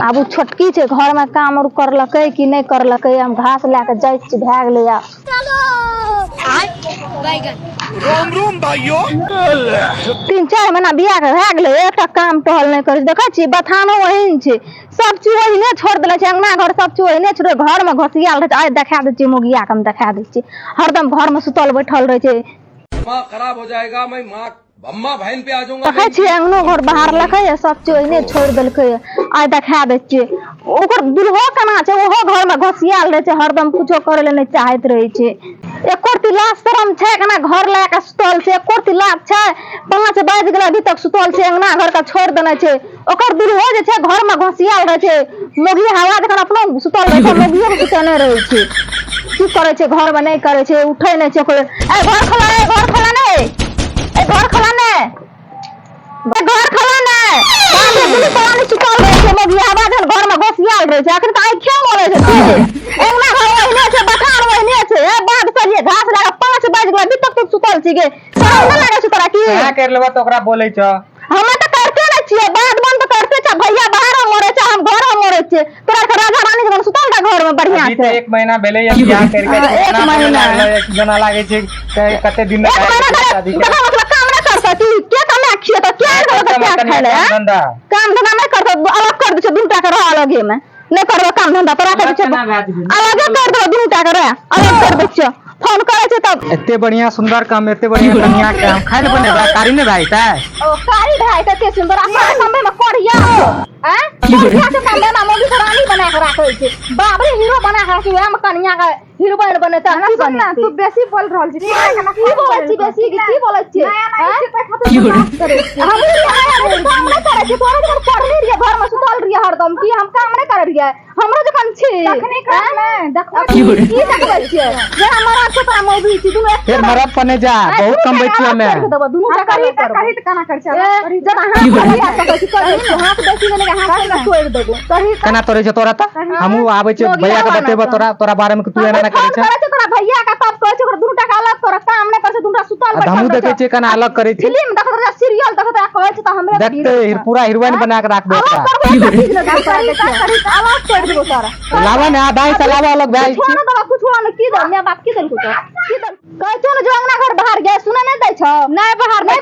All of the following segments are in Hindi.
आब उ छोटकी छे घर में काम और करलकै कि नहीं करलकै हम घास लेके जाय छी भै गेलै आ रोम रोम भाइयों 3-4 महीना बियाह के भै गेलै एकटा काम टहल नहीं करे देखै छी बथानो ओहिन छे सब चीज ओहिने छोड़ देले छे अंगना घर सब चीज ओहिने छोड़ घर में घसियाल रहे आइ देखा दे छी मोगिया के हम देखा दे छी हरदम घर में सुतल बैठल रहे छे माँ खराब हो जाएगा मैं माँ अम्मा बहन पे आ जाऊंगा देखै छी अंगनो घर बाहर लखै सब चीज ओहिने छोड़ देलकै आइ देखा दे छी ओकर दुल्हो कना छे ओहो घर में घसियाल रहे छे हरदम कुछो करे ले नहीं चाहत रहे छे एकोरती लाज शरम छे कना घर लाके सुतल छे एकोरती लाज छे 5 बज गेल अभी तक सुतल छे अंगना घर का छोड़ देने छे ओकर दुल्हो जे छे घर में घसियाल रहे छे मोगी हवा जखन अपनो सुतल रहे छे मोगियो के सुतने रहे छे की करे छे घर में नहीं करे छे उठे नहीं छे ए घर खोला नहीं घर खोला नहीं घर खोला नहीं बापे दुनु पानी सुतल रहे छे मोगी हवा जखन घर में घसियाल रहे छे आखिर आई क्यों बोले छे अंगना घर ओहिने छे बखार ओहिने छे ए बाग सरिये घास लगा 5 बज गेल अभी तक सुतल छी गे शरम न लागे छ तोरा की क्या कर लेबा तो ओकरा बोलै छ हम त करते न छिए बात बंद करते छ भैया बाहर मरे छ हम घर में मरे छ तोरा के राजा रानी जन सुतल का घर में बढ़िया अभी से तो 1 महीना भेले या बियाह करके एक महीना एक जना लागे छे कते दिन में शादी के मतलब काम न कर सकी के काम आखिए तो क्या करबे क्या खाले काम धंधा नहीं करबे अलग कर दे छ दुटा के रह अलगे में नहीं करबे काम धंधा तोरा के छ अलग कर दे दुटा के रह अलग कर दे छ फोन करे छे तब एते बढ़िया सुंदर काम एते बढ़िया कन्या के हम खाए बने कारी ने भाई ता ओ कारी भाई त सुंदर अपना समय में करिया हैं बढ़िया से समय में मोगी रानी बना के राखे छे बाबरे हीरो बना के रखे हम कन्या का हीरोइन बने त की बना तू बेसी बोल रहल छी की बोलै छी बेसी की बोलै छी हम काम नहीं करे छी तोरा जब पढ़ली रिया घर में सुतल रिया हरदम की हम काम नहीं करे रिया हमरो जखन छी तखनी काम में देखो की देखबै छी जे हमरा छोटा मोगी छी दुनु फिर मरद पने जा बहुत कम बैठी हमें दुनु टका करी त कना कर छ जब हाथ करिया सकै छी करी हाथ बेसी ने हाथ में छोड़ देबो करी कना तोरे छ तोरा त हमहु आबै छी भैया के बतेबो तोरा बारे में तू एना ना करे छ तोरा भैया का तब कहै छ दुनु टका अलग तोरा काम नहीं करे छ दुनु सुतल बैठल हमहु देखे छी कना अलग करे छी फिल्म देखत रह सीरियल देखत रह कहै छ त हमरे देखते पूरा हीरोइन बना के राख दे अलग कर देबो सारा लावा ने आधाई से लावा अलग भाई छोड़ दबा कुछ वाला की दे मैं बाप की दल को की दल कहै छ न जो अंगना घर बाहर गए सुना नहीं दै छ नहीं बाहर नहीं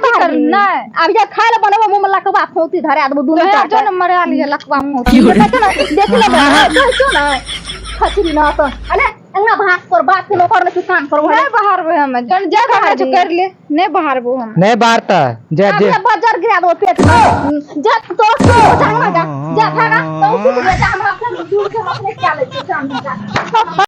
अब जे खाए ले बनबो मुंह में लकवा फौती धरा देबो दुनु टा जो न मरे आली लकवा फौती देख ले कहै छ न खचरी ना तो अरे अंगना भाग पर बात के नौकर ने काम करो नहीं बाहर बे हम जे बाहर जो कर ले नहीं बाहर बो हम नहीं बाहर त जे अब बाजार गिरा दो पेट में जा तो जा भागा तो उसी को बेटा हम अपने दूर से अपने क्या ले